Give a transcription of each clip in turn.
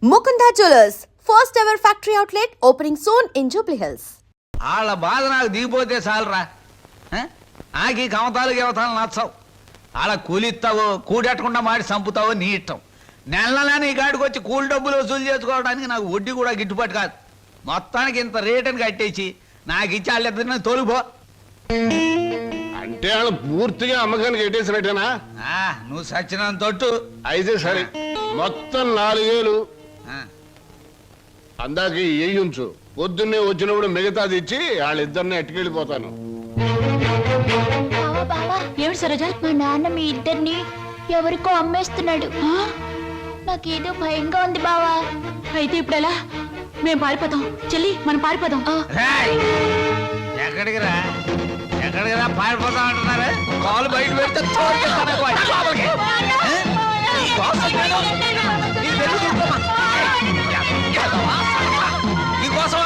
Mukunda Jewelers, first ever factory outlet opening soon in Jubilee Hills. వాళ్ళ బాధ నాకు దిగిపోతే చాలరా. ఆకి కమతాలు గవతాలు నచ్చవు. వాళ్ళ కూలిస్తావో కూడెట్టకుండా మాడి చంపుతావో నీ ఇష్టం. నెలనే ఈ గాడికి వచ్చి కూలి డబ్బులు వసూలు చేసుకోవడానికి నాకు వడ్డీ కూడా గిట్టుబాటు కాదు. మొత్తానికి ఇంత రేటుని కట్టేసి నాకు ఇచ్చి వాళ్ళిద్దరిని తోలుపో. అంటే వాళ్ళు పూర్తిగా అమ్మకానికి ఎట్టేసినట్టేనా? నువ్వు సచ్చినంత తొట్టు. అయితే సరే, మొత్తం 4000 అందాక ఉంచు. పొద్దున్నే వచ్చినప్పుడు మిగతాది ఇచ్చి వాళ్ళిద్దరిని ఎట్టుకెళ్ళిపోతాను. ఏమిటి సరోజ? మా నాన్న మీ ఇద్దరిని ఎవరికో అమ్మేస్తున్నాడు. నాకేదో భయంగా ఉంది బావా. అయితే ఇప్పుడు ఎలా? మేము పారిపోతాం చెల్లి, మనం పారిపోదాం. ఎక్కడికి రా పారిపోతాం అంటున్నారు. కాలు బయట పెడితే నీకోసం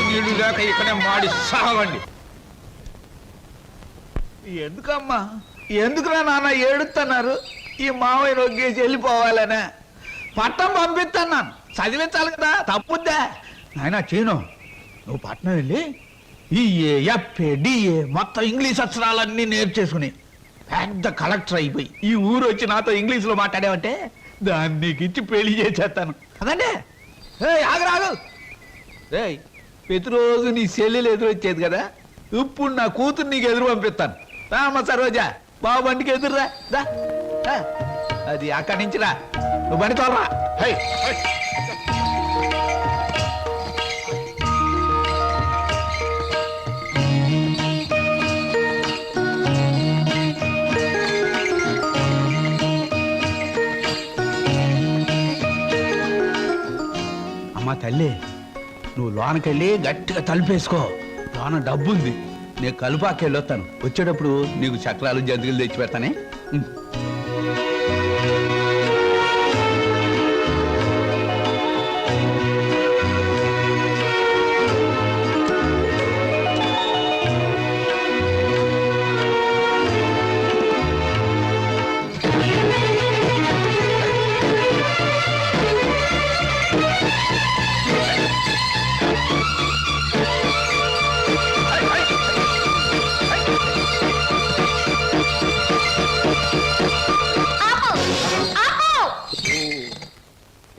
నీళ్లు లేక ఇక్కడే మాడి సాగండి. ఎందుకమ్మా, ఎందుకురా నాన్న ఏడుతున్నారు? ఈ మావయ్య నొగ్గేసి వెళ్ళిపోవాలనే పట్నం పంపిస్తున్నాను. చదివించాలి కదా, తప్పుద్దా నాయన? చేయను, నువ్వు పట్నం వెళ్ళి ఈ డిఏ మొత్తం ఇంగ్లీష్ అక్షరాలన్నీ నేర్చేసుకుని పెద్ద కలెక్టర్ అయిపోయి ఈ ఊరు వచ్చి నాతో ఇంగ్లీష్లో మాట్లాడావంటే దాన్ని నీకు ఇచ్చి పెళ్లి చేసేస్తాను. అదండి ఆగరాగు. ప్రతిరోజు నీ చెల్లెలు ఎదురొచ్చేది కదా, ఇప్పుడు నా కూతురు నీకు ఎదురు పంపిస్తాను. రామ్మ సరోజా, బాబు బండికి ఎదురురా. అది అక్కడి నుంచి రా, నువ్వు బండి తోలరా. అమ్మా తల్లి, నువ్వు లోనకెళ్ళి గట్టిగా తలుపేసుకో. లోన డబ్బుంది, నేను కలుపాకెళ్ళి వస్తాను. వచ్చేటప్పుడు నీకు చక్రాలు జంతికలు తెచ్చి పెడతానే.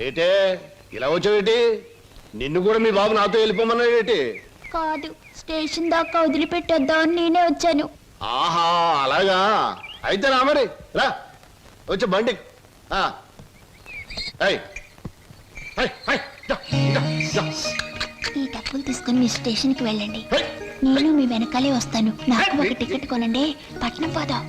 ఏటే ఇలా వచ్చావేటి? నిన్ను కూడా మీ బాబు నాతో వెళ్ళిపోమన్నాడేటి? కాదు, స్టేషన్ దాకా వదిలిపెట్టేద్దామని నేనే వచ్చాను. ఆహా, అలాగా? అయితే రా మరి, రా వచ్చే బండి. ఈ డబ్బులు తీసుకుని మీ స్టేషన్ కి వెళ్ళండి. నేను మీ వెనకాలే వస్తాను. నాకు ఒక టికెట్ కొనండి, పట్నం పోదాం.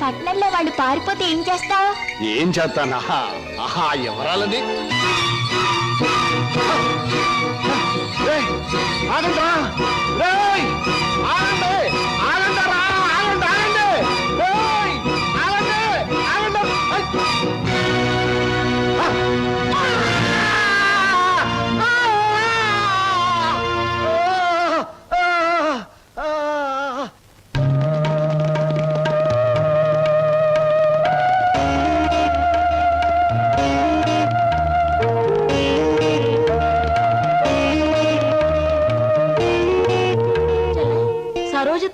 పట్నంలో వాళ్ళు పారిపోతే ఏం చేస్తావు? ఏం చేస్తానా? ఆహా, ఎవరాలది?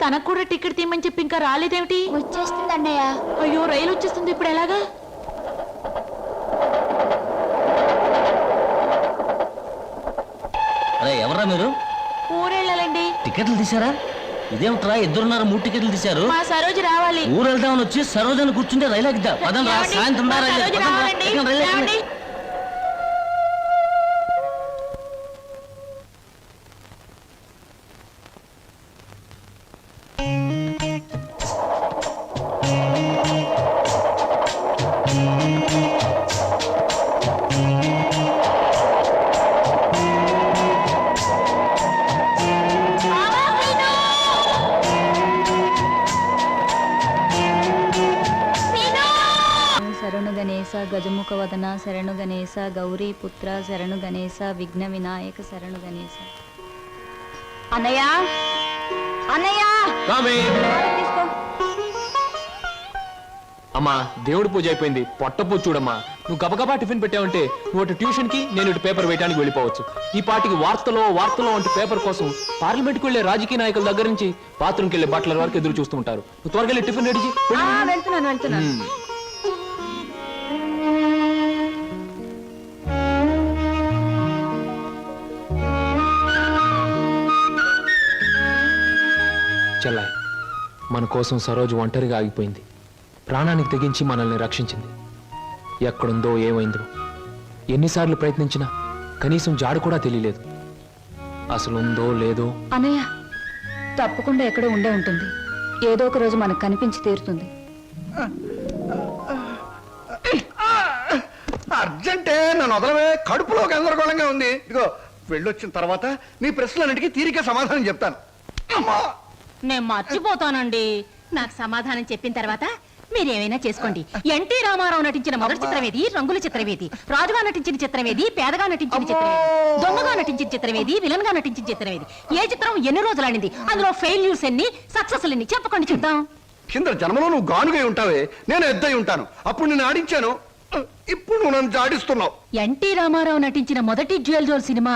తనకు కూడా టికెట్ తీయమని చెప్పి ఇంకా రాలేదేమిటి? వచ్చేస్తుంది అన్నయ్య. అయ్యో, రైలు వచ్చేస్తుంది, ఇప్పుడు ఎలాగా? అరే ఎవరా మీరు? ఊరెళ్ళాలండి. టికెట్లు తీసారా? ఇదేమిట్రా, ఇద్దరున్నారు 3 టికెట్లు తీశారు. మా సరోజ రావాలి. ఊరు వెళ్దామని వచ్చి సరోజని కూర్చుంటే రైలు ఎక్కిద్దా? పదండి రా, సాయంత్రం రైలు. గజముఖ వదన శరణు గణేశ గౌరీ పుత్ర శరణు గణేశ విఘ్న వినాయక శరణు గణేశ. అన్నయ్య అన్నయ్య తీసుకో. అమ్మా దేవుడి పూజ అయిపోయింది, పొట్ట పూజ చూడమ్మా. నువ్వు గబగబా టిఫిన్ పెట్టావంటే నువ్వు అటు ట్యూషన్ కి, నేను ఇటు పేపర్ వేయడానికి వెళ్ళిపోవచ్చు. ఈ పాటికి వార్తలో వంటి పేపర్ కోసం పార్లమెంట్ కు వెళ్లే రాజకీయ నాయకుల దగ్గర నుంచి బాత్రూమ్కి వెళ్లే బట్టల వరకు ఎదురు చూస్తూ ఉంటారు. నువ్వు త్వరగా వెళ్ళి టిఫిన్ రెడీ చేయి. వెళ్తున్నాను. చెల్లాయ్, మన కోసం సరోజు ఒంటరిగా ఆగిపోయింది. ప్రాణానికి తెగించి మనల్ని రక్షించింది. ఎక్కడుందో ఏమైందో ఎన్నిసార్లు ప్రయత్నించినా కనీసం జాడు కూడా తెలియలేదు. అసలు ఉందో లేదో. అన్నయ్య తప్పకుండా ఎక్కడో ఉండే ఉంటుంది. ఏదో ఒక రోజు మనకు కనిపించి తీరుతుంది. అర్జెంటే నన్ను వదలవే, కడుపులో గందరగోళంగా ఉంది. ఇదిగో వెళ్ళొచ్చిన తర్వాత నీ ప్రశ్నలన్నిటికీ తీరిక సమాధానం చెప్తాను. అమ్మా, నేను మర్చిపోతానండి. నాకు సమాధానం చెప్పిన తర్వాత మీరేమైనా చేసుకోండి. ఎన్టీ రామారావు నటించిన మొదటి చిత్రమేది, రంగుల చిత్రమేది, రాజుగా నటించిన చిత్రమేది, పేదగా నటించిన చిత్రమేది, దొంగగా నటించిన చిత్రమేది, విలన్ గా నటించిన చిత్రమేది, ఏ చిత్రం ఎన్ని రోజులు ఆడింది, అందులో ఫెయిల్యూర్స్ ఎన్ని, సక్సెస్ ఎన్ని చెప్పకండి చూద్దాం. కింద జన్మలో నువ్వు గానుగై ఉంటావే, నేను ఎద్దై ఉంటాను. అప్పుడు నేను ఆడించాను, ఇప్పుడు నువ్వు నన్ను జాడిస్తున్నావు. ఎన్టీ రామారావు నటించిన మొదటి జ్యువెల్ జోల్ సినిమా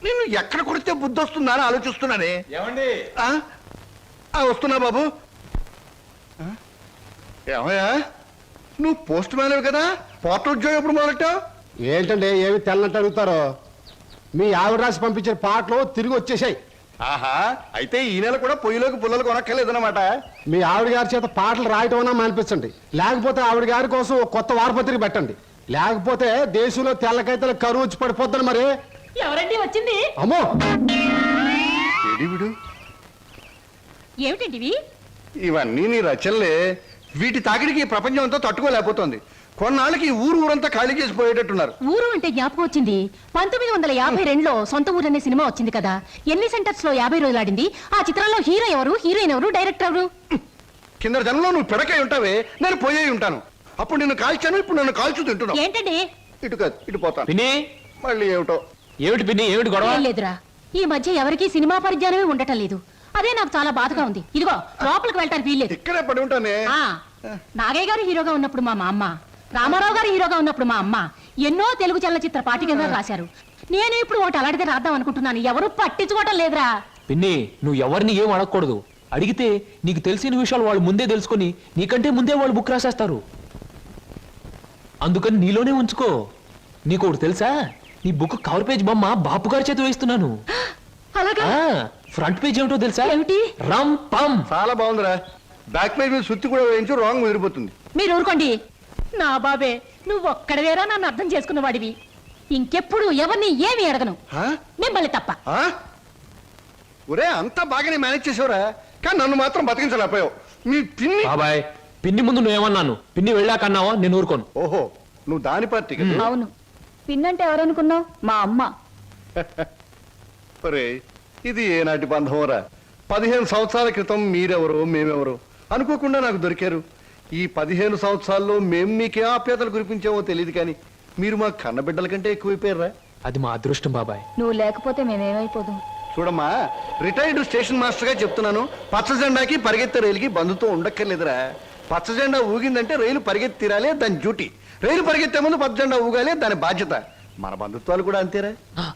నిన్ను ఎక్కడ కొడితే బుద్ధి వస్తుందా అని ఆలోచిస్తున్నానే. ఏమండి? వస్తున్నా బాబు. ఏమయ్యా, నువ్వు పోస్ట్ మ్యాన్ కదా, పోర్ట్ ఉద్యోగం ఎప్పుడు మొదలెట్టావు? ఏంటంటే ఏమి తెల్లంటే అడుగుతారో. మీ ఆవిడ రాసి పంపించిన పాటలు తిరిగి వచ్చేసాయి. ఆహా, అయితే ఈ నెల కూడా పొయ్యిలోకి పుల్లలు కొనక్కర్లేదన్నమాట. మీ ఆవిడ గారి చేత పాటలు రాయటం అన్నా మానిపించండి, లేకపోతే ఆవిడ గారి కోసం ఒక కొత్త వారపత్రిక పెట్టండి. లేకపోతే దేశంలో తెల్లకైతే కరువు వచ్చి పడిపోద్దని. మరి ఎవరండి వచ్చింది? అమ్మో, విడు ఏమిటండి ఇవన్నీ నీ రచనలే. వీటి తాకిడికి ఈ ప్రపంచం అంతా తట్టుకోలేకపోతుంది. కొన్నాళ్ళకి ఊరంతా ఖాళీ చేసి పోయేటట్టున్నారు. ఊరు అంటే జ్ఞాపకం వచ్చింది. 1952లో సొంత ఊరు అనే సినిమా వచ్చింది కదా. ఎన్ని సెంటర్స్ లో 50 రోజులు ఆడింది. ఆ చిత్రంలో హీరో ఎవరు, హీరోయిన్ ఎవరు, డైరెక్టర్ ఎవరు? కింద జనంలో నువ్వు పిడకై ఉంటావే, నేను పోయే ఉంటాను. అప్పుడు నిన్ను కాల్చాను, ఇప్పుడు నన్ను కాల్చు తింటున్నావు. ఏంటండి? ఇటు కాదు, ఇటు పోతాను. పిన్ని, మళ్ళీ ఏమిటో. ఏమిటి పిన్ని, ఏమిటి గొడవ? ఏం లేదురా, ఈ మధ్య ఎవరికీ సినిమా పరిజ్ఞానమే ఉండటం లేదు. అదే నాకు చాలా బాధగా ఉంది. ఇదిగో లోపలికి వెళ్ళటానికి వీల్లేదు. ఇక్కడే పడి ఉంటానే. నాగయ్య గారు హీరోగా ఉన్నప్పుడు మా అమ్మ, రామారావు గారు హీరోగా ఉన్నప్పుడు మా అమ్మ ఎన్నో తెలుగు చలనచిత్ర పాఠికగా రాశారు. నేను ఇప్పుడు ఒకటి అలాంటిదే రాద్దాం అనుకుంటున్నాను. ఎవరు పట్టించుకోవటం లేదురా. పిన్ని, నువ్వు ఎవరిని ఏం అడగకూడదు. అడిగితే నీకు తెలిసిన విషయాలు వాళ్ళు ముందే తెలుసుకొని నీకంటే ముందే వాళ్ళు బుక్ రాసేస్తారు. అందుకని నీలోనే ఉంచుకో. నీకు ఒకటి తెలుసా, నీ బుక్ కవర్ పేజ్ బొమ్మ బాపు గారి చేత వేస్తున్నాను. అలాగా? ఫ్రంట్ పేజ్ ఏమిటో తెలుసా? ఏమిటి? రమ్ పమ్. చాలా బాగుందిరా. బ్యాక్ పేజ్ మీద సుత్తి కూడా వేయించు, రాంగ్ ముదిరిపోతుంది. మీరు ఊరుకోండి. నా బాబే, నువ్వు ఒక్కడవేరా నన్ను అర్థం చేసుకున్న వాడివి. ఇంకెప్పుడు ఎవరిని ఏమి అడగను, మిమ్మల్ని తప్ప. ఒరే, అంతా బాగానే మేనేజ్ చేసావురా, కానీ నన్ను మాత్రం బతికించలేకపోయావు. మీ పిన్ని. బాబాయ్, పిన్ని ముందు నువ్వేమన్నాను, పిన్ని వెళ్ళాకన్నావా? నేను ఊరుకోను. ఓహో, నువ్వు దాని పార్టీ కదా. అవును, పిన్నంటే ఎవరనుకున్నావు? మా అమ్మ. ఒరే, ఇది ఏనాటి బంధంరా. 15 సంవత్సరాల క్రితం మీరెవరో మేమెవరో అనుకోకుండా నాకు దొరికారు. ఈ 15 సంవత్సరాల్లో మేము మీకే ఆప్యాతలు కురిపించామో తెలియదు, కానీ మీరు మా కన్నబిడ్డల కంటే ఎక్కువైపోయారా. అది మా అదృష్టం బాబాయ్. నువ్వు లేకపోతే మేమేమైపోదాం. చూడమ్మా, రిటైర్డ్ స్టేషన్ మాస్టర్ గా చెప్తున్నాను, పచ్చ జెండాకి పరిగెత్తే రైలుకి బంధుతో ఉండక్కర్లేదురా. పచ్చ జెండా ఊగిందంటే రైలు పరిగెత్తి తీరాలే, దాని డ్యూటీ. రైలు పరిగెత్తే ముందు పచ్చ జెండా ఊగాలే, దాని బాధ్యత. మన బంధుత్వాలు కూడా అంతేరా.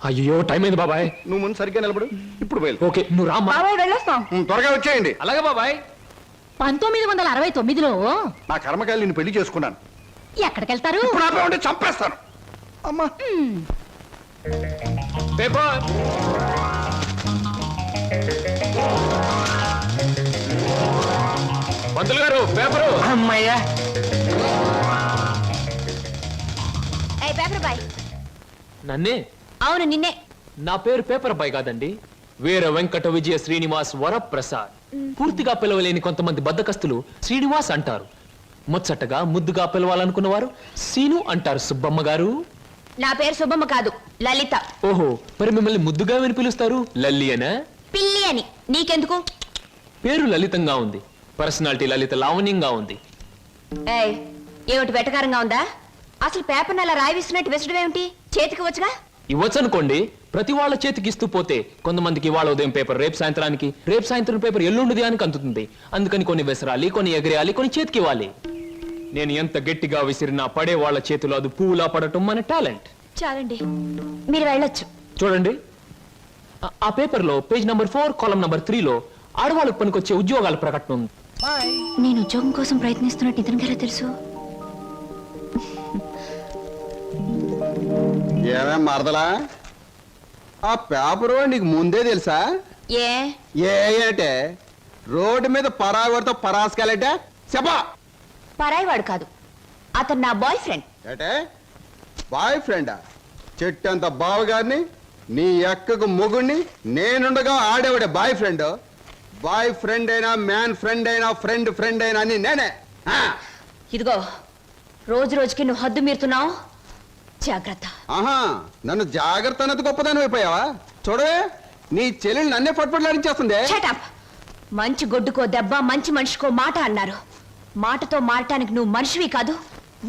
అయ్యో, టైం అయింది బాబాయ్. నువ్వు ముందు సరిగ్గా నిలబడు, ఇప్పుడు బయలు. ఓకే, నువ్వు రామ్మా. వెళ్ళొస్తాం. త్వరగా వచ్చేయండి. అలాగే బాబాయ్. 1969లో నా కర్మకాయలు నేను పెళ్లి చేసుకున్నాను. ఎక్కడికెళ్తారు? ఇప్పుడు ఆపే ఉంటే చంపేస్తాను. అమ్మా, పేపర్. పంతులు గారు, పేపరు. అమ్మయ్యా, పేపర్ బాయ్. నన్నే? అవును, నిన్నే. నా పేరు పేపర్ బాయ్ కాదండి, వీర వెంకట విజయ శ్రీనివాస్ వరప్రసాద్. పూర్తిగా పిలవలేని కొంతమంది బద్దకస్తులు శ్రీనివాస్ అంటారు. ముచ్చటగా ముద్దుగా పిలవాలనుకున్న వారు సీను అంటారు. సుబ్బమ్మ గారు. నా పేరు శుభమ్మ కాదు, లలిత. ఓహో, మరి మిమ్మల్ని ముద్దుగా విని పిలుస్తారు లల్లి అనా? పిల్లి అని. నీకెందుకు? పేరు లలితంగా ఉంది, పర్సనాలిటీ లలిత లావణ్యంగా ఉంది. ఏమిటి వెటకారంగా ఉందా? అసలు పేపర్ని అలా రాయిస్తున్నట్టు విసడం ఏమిటి? చేతికి వచ్చుగా. ఇవ్వచ్చనుకోండి, ప్రతి వాళ్ళ చేతికి ఇస్తూ పోతే కొంతమందికి ఇవాళ ఉదయం పేపర్ రేపు సాయంత్రానికి, రేపు సాయంత్రం పేపర్ ఎల్లుండి అని అందుతుంది. అందుకని కొన్ని విసరాలి, కొన్ని ఎగరేయాలి, కొన్ని చేతికి ఇవ్వాలి. నేను ఎంత గట్టిగా విసిరినా పడే వాళ్ళ చేతిలో అది పువ్వులా పడటం మన టాలెంట్. చాలండి, మీరు వెళ్ళొచ్చు. చూడండి, ఆ పేపర్లో పేజ్ నంబర్ 4 కాలం నంబర్ 3లో ఆడవాళ్ళకు పనికొచ్చే ఉద్యోగాల ప్రకటన ఉంది. నేను ఉద్యోగం కోసం ప్రయత్నిస్తున్నట్టు ఇతనికి ఎలా తెలుసు? ఏమే మరదలా, ఆ పేపరు నీకు ముందే తెలుసా? ఏ ఏంటే రోడ్డు మీద పరాగడితో పరాసుకెళ్ళటే చెప్పా. పరాయివాడు కాదు, అతను నా బాయ్ ఫ్రెండ్. ఏటే బాయ్ ఫ్రెండా? చెట్టంత బావగారిని, నీ ఎక్కకు మొగుణ్ణి, నేనుండగా ఆడేవాడే బాయ్ ఫ్రెండ్. బాయ్ ఫ్రెండ్ అయినా, మ్యాన్ ఫ్రెండ్ అయినా, ఫ్రెండ్ ఫ్రెండ్ అయినా అని నేనే. ఇదిగో, రోజు రోజుకి నువ్వు హద్దు మీరుతున్నావు, జాగ్రత్త. ఆహా, నన్ను జాగ్రత్త అన్నది గొప్పదాని అయిపోయావా? చూడవే, నీ చెల్లెలు నన్నే పట్టుపట్లాడించేస్తుంది. Shut up. మంచి గొడ్డుకో దెబ్బ, మంచి మనిషికో మాట అన్నారు. మాటతో మారటానికి నువ్వు మనిషివి కాదు,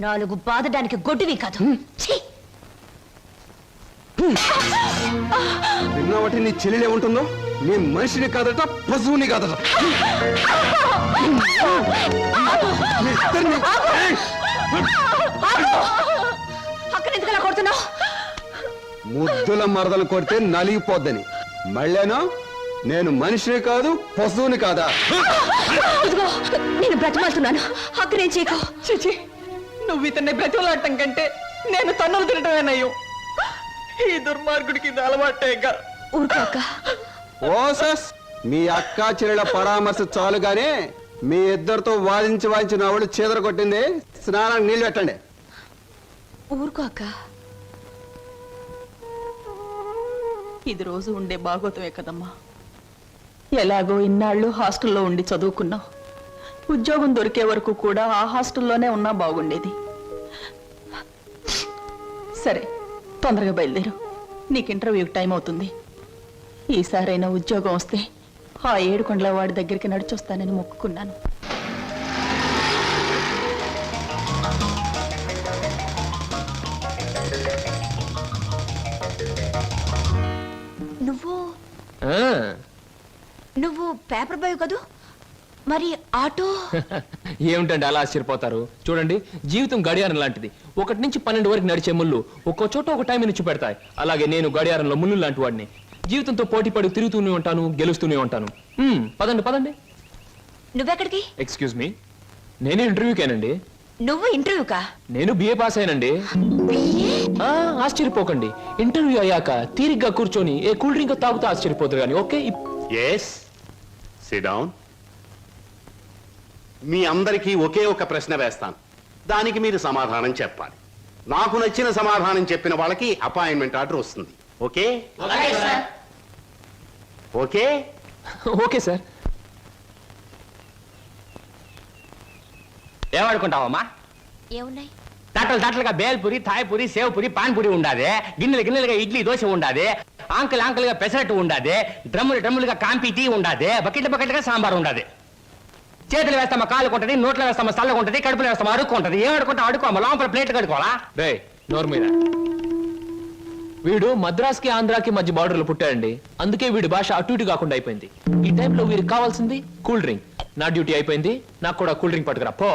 4 బాదడానికి గొడ్డువి కాదు. ఛీ! విన్నావటి నీ చెల్లెలు ఏముంటుందో? నీ మనిషిని కాదట, పశువుని కాదట. మీ ఇద్దరిని- అక్కడ ఎందుకు అలా కొడుతున్నావు? ముద్దుల మరదలు కొడితే నలిగిపోద్దని. మళ్ళేనో నేను మనిషిని కాదు, పశువుని కాదా? ఇదిగో, నేను బ్రతిమాలుతున్నాను, అక్కడేం చేయకు. చిచి, నువ్వు ఇతన్ని బ్రతిమలాడటం కంటే నేను తన్నులు తినటమేనయ్యో. ఈ దుర్మార్గుడికి ఇది అలవాటేగా. ఊరుకోక. ఓసస్, మీ అక్క చెల్లెల పరామర్శ చాలుగానే మీ ఇద్దరితో వాదించి నా వాళ్ళు చీదర కొట్టింది. స్నానానికి నీళ్ళు పెట్టండి. ఊరుకోక. ఇది రోజు ఉండే బాగోతమే కదమ్మా. ఎలాగో ఇన్నాళ్ళు హాస్టల్లో ఉండి చదువుకున్నావు. ఉద్యోగం దొరికే వరకు కూడా ఆ హాస్టల్లోనే ఉన్నా బాగుండేది. సరే, తొందరగా బయలుదేరు, నీకు ఇంటర్వ్యూకి టైం అవుతుంది. ఈసారైనా ఉద్యోగం వస్తే ఆ 7 కొండల వాడి దగ్గరికి నడిచొస్తానని మొక్కుకున్నాను. నువ్వు పేపర్ బాయ్ కదూ, మరి ఆటో? ఏమిటండి అలా ఆశ్చర్యపోతారు? చూడండి, జీవితం గడియారం లాంటిది. 1 నుంచి 12 వరకు నడిచే ముళ్ళు ఒక్కో చోట ఒక టైం నుంచి పెడతాయి. అలాగే నేను గడియారంలో ముళ్ళు లాంటి వాడిని. జీవితంతో పోటీ పడి తిరుగుతూనే ఉంటాను, గెలుస్తూనే ఉంటాను. పదండి పదండి. నువ్వెక్కడికి? ఎక్స్క్యూజ్ మీ, నేను ఇంటర్వ్యూకేనండి. నువ్వు ఇంటర్వ్యూకా? నేను బిఏ పాస్ అయినండి. ఆశ్చర్యపోకండి, ఇంటర్వ్యూ అయ్యాక తీరిగ్గా కూర్చొని ఏ కూల్ డ్రింక్ తాగుతూ ఆశ్చర్యపోతారు కానీ. Okay, yes, sit down. మీ అందరికీ ఒకే ఒక ప్రశ్న వేస్తాను, దానికి మీరు సమాధానం చెప్పాలి. నాకు నచ్చిన సమాధానం చెప్పిన వాళ్ళకి అపాయింట్మెంట్ ఆర్డర్ వస్తుంది. ఓకే? Okay okay sir. ఏమనుకుంటావమ్మా? ఏమున్నాయి? తట్టలుగా బేల్పూరి, థాయ్పూరి, సేవ్పూరి, పాన్పూరి ఉండాది. గిన్నెలుగా ఇడ్లీ దోశ ఉండాది. ఆంకలుగా పెసరట్టు ఉండాది. డ్రమ్ములుగా కాంపి టీ ఉండాది. బకెట్లుగా సాంబార్ ఉండాది. చేతులు వేస్తామా కాలు కొంటది, నోట్లో వేస్తామా చల్లగా ఉంటది, కడుపులో వేస్తామా అడుక్కుంటది. ఏమడుకుంటా అడుకోమా, లోపల ప్లేట్ కడుకోవాలా? రే నోరు మీద. వీడు మద్రాస్కి ఆంధ్రాకి మధ్య బార్డర్లో పుట్టాడండి. అందుకే వీడి భాష అటు ఇటు కాకుండా అయిపోయింది. ఈ టైంలో వీరికి కావాల్సింది కూల్ డ్రింక్. నా డ్యూటీ అయిపోయింది, నాకు కూడా కూల్ డ్రింక్ పట్టుకురా పో.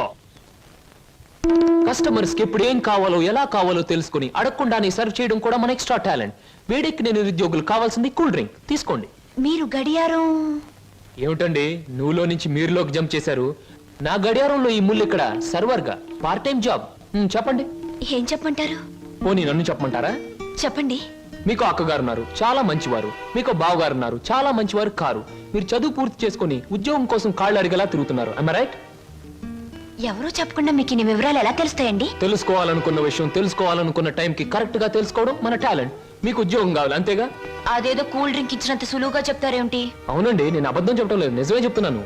కస్టమర్స్ కి ఎప్పుడు ఏం కావాలో ఎలా కావాలో తెలుసుకుని అడగకుండానే సర్వ్ చేయడం కూడా మన ఎక్స్ట్రా టాలెంట్. వేడికి నేను నిరుద్యోగులు కావాల్సింది కూల్ డ్రింక్. తీసుకోండి. మీరు గడియారం? ఏమిటండి నువ్వులో నుంచి మీరులోకి జంప్ చేశారు? నా గడియారంలో ఈ ముళ్ళు ఇక్కడ సర్వర్ గా పార్ట్ టైం జాబ్. చెప్పండి. ఏం చెప్పమంటారు? పోనీ నన్ను చెప్పమంటారా? చెప్పండి. మీకు అక్కగారు ఉన్నారు, చాలా మంచివారు. మీకు బావగారు ఉన్నారు, చాలా మంచివారు కారు. మీరు చదువు పూర్తి చేసుకుని ఉద్యోగం కోసం కాళ్ళు అడిగేలా తిరుగుతున్నారు. I right? ఎవరో చెప్పకుండా మీకు ఇన్ని వివరాలు ఎలా తెలుస్తాయండి? తెలుసుకోవాలనుకున్న విషయం తెలుసుకోవాలనుకున్న టైంకి కరెక్ట్ గా తెలుసుకోవడం మన టాలెంట్. మీకు ఉద్యోగం కావాలి అంతేగా? అదేదో కూల్ డ్రింక్ ఇచ్చినంత సులువుగా చెప్తారేమిటి? అవునండి, నేను అబద్ధం చెప్పడం లేదు, నిజమే చెప్తున్నాను.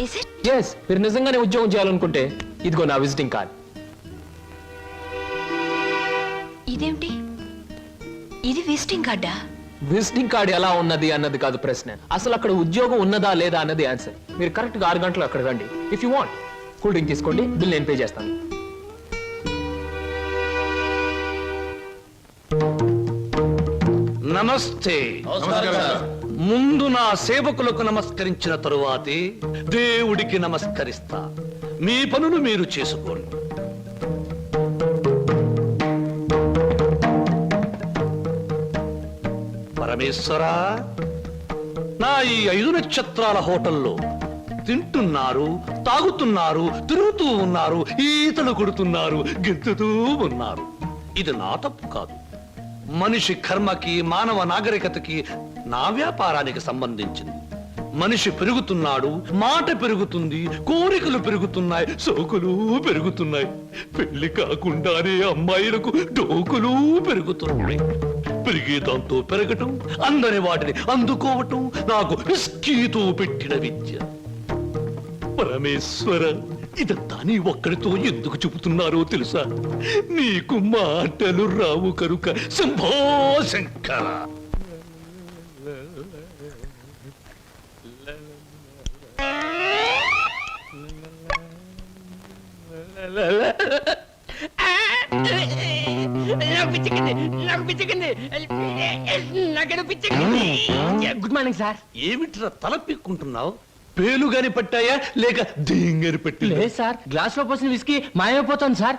Is it? ఎస్, మీరు నిజంగానే ఉద్యోగం చేయాలనుకుంటే ఇదిగో నా విజిటింగ్ కార్డ్. ఇదేమిటి? ఇది విజిటింగ్ కార్డా? విజిటింగ్ కార్డ్ ఎలా ఉన్నది అన్నది కాదు ప్రశ్న, అసలు అక్కడ ఉద్యోగం ఉన్నదా లేదా అన్నది ఆన్సర్. మీరు కరెక్ట్ గా 6 గంటలు అక్కడ రండి. If you want cool drink తీసుకోండి, బిల్ నేను పే చేస్తాను. నమస్తే. ముందు నా సేవకులకు నమస్కరించిన తరువాతే దేవుడికి నమస్కరిస్తా. మీ పనులు మీరు చేసుకోండి. పరమేశ్వరా, నా ఈ 5 నక్షత్రాల హోటల్లో తింటున్నారు, తాగుతున్నారు, తిరుగుతూ ఉన్నారు, ఈతలు కొడుతున్నారు, గెంతుతూ ఉన్నారు. ఇది నా తప్పు కాదు. మనిషి కర్మకి, మానవ నాగరికతకి, నా వ్యాపారానికి సంబంధించింది. మనిషి పెరుగుతున్నాడు, మాట పెరుగుతుంది, కోరికలు పెరుగుతున్నాయి, సోకులు పెరుగుతున్నాయి. పెళ్లి కాకుండానే అమ్మాయిలకు డోకులు పెరుగుతున్నాయి. పెరిగేదాంతో పెరగటం, అందని వాటిని అందుకోవటం నాకు విస్కీతో పెట్టిన విద్య. పరమేశ్వర, ఇదంతా నీ ఒక్కడితో ఎందుకు చెబుతున్నారో తెలుసా? నీకు మాటలు రావు కనుక. Shambho Shankara. Good morning sir. ఏమిట్రా తల పిక్కుంటున్నావు? పేలుగాని పట్టాయా లేక దేంగని పట్టి? లేదు సార్, గ్లాస్ లో పోసిన విస్కీ మాయమైపోతుంది సార్.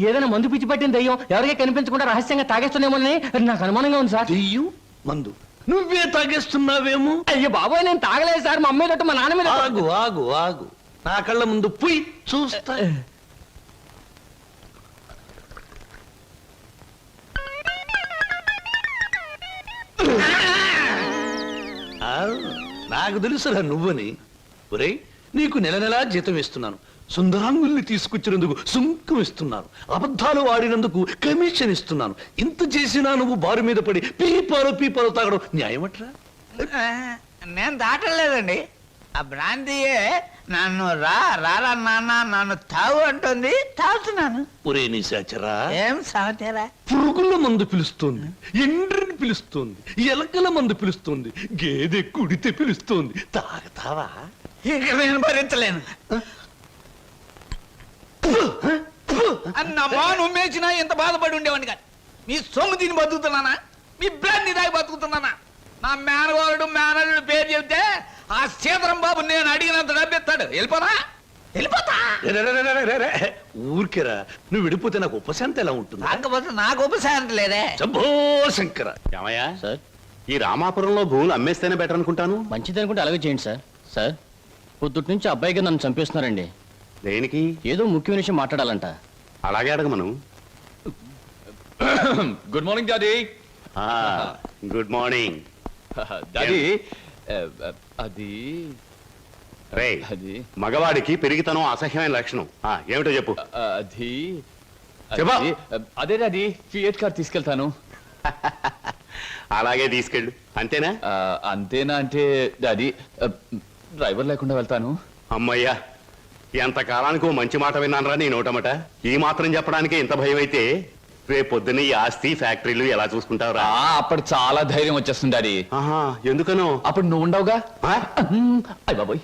ఏదైనా మందు పిచ్చి పట్టిన దయ్యం ఎవరికీ కనిపించకుండా రహస్యంగా తాగేస్తున్నామోనని నాకు అనుమానంగా ఉంది సార్. దెయ్యం మందు నువ్వే తాగేస్తున్నావేమో. అయ్యో బాబోయ్, నేను తాగలేదు సార్. మా అమ్మాయి తట్టు మా నాన్న మీద. ఆగు ఆగు ఆగు, నా కళ్ళ ముందు పోయి చూస్తా. ఆ, నాకు తెలుసురా నువ్వని. ఒరేయ్, నీకు నెల నెలా జీతం ఇస్తున్నాను. సుందరాంగుల్ని తీసుకొచ్చినందుకు సుంకం ఇస్తున్నాను. అబద్ధాలు ఆడినందుకు కమిషన్ ఇస్తున్నాను. ఇంత చేసినా నువ్వు బారు మీద పడి పీపాలు తాగడం న్యాయమట్రా? నేను దాటలేదండి. ఆ బ్రాంతియే నన్ను రారా నాన్న నన్ను తాగు అంటుంది, తాగుతున్నాను. ఒరే నిశాచరా, ఏం సమాచారా? పురుగుల మందు పిలుస్తోంది, ఎండ్రిని పిలుస్తోంది, ఎలకల మందు పిలుస్తోంది, గేదె కుడితే పిలుస్తోంది. తాగతావా? ఇక నేను భరించలేను. అన్నమ్మా, నువ్వేసినా ఎంత బాధపడి ఉండేవాడిని కాదు. మీ సొమ్ము తిని బతుకుతున్నానా? మీ బ్రాంతి దాగి బతుకుతున్నానా? నా మేనగోరుడు మేనల్లుడు పేరు చెబితే ఆ సీతరం బాబు నేను అడిగినంత డబ్బిస్తాడు. వెళ్ళిపోతా. ఊరికేరా, నువ్వు విడిపోతే నాకు ఉపశాంతి ఎలా ఉంటుంది? కాకపోతే నాకు ఉపశాంతి లేదే. శంభో శంకర. ఏమయ్యా సార్, ఈ రామాపురంలో భూములు అమ్మేస్తేనే బెటర్ అనుకుంటాను. మంచిది అనుకుంటే అలాగే చేయండి సార్. సార్, పొద్దుటి నుంచి అబ్బాయిగా నన్ను చంపేస్తున్నారండి. దేనికి? ఏదో ముఖ్యమైన విషయం మాట్లాడాలంట. అలాగే అడగమను. Good morning daddy. Good morning daddy, అది రే. అది మగవాడికి పెరిగితనం అసహ్యమైన లక్షణం. ఏమిటో చెప్పు. అది చెప్పు. అదే డాడీ, ఫియట్ కార్ తీసుకెళ్తాను. అలాగే తీసుకెళ్ళు. అంతేనా? అంతేనా అంటే డాడీ, డ్రైవర్ లేకుండా వెళ్తాను. అమ్మయ్యా, ఎంతకాలానికి ఓ మంచి మాట విన్నానరా నీ నోటమట. ఈ మాత్రం చెప్పడానికి ఇంత భయం అయితే రేపొద్దున ఈ ఆస్తి ఫ్యాక్టరీలు ఎలా చూసుకుంటావురా? అప్పుడు చాలా ధైర్యం వచ్చేస్తుంది డాడీ. ఎందుకనో? అప్పుడు నువ్వు ఉండవుగా. అయ్య బాబోయ్,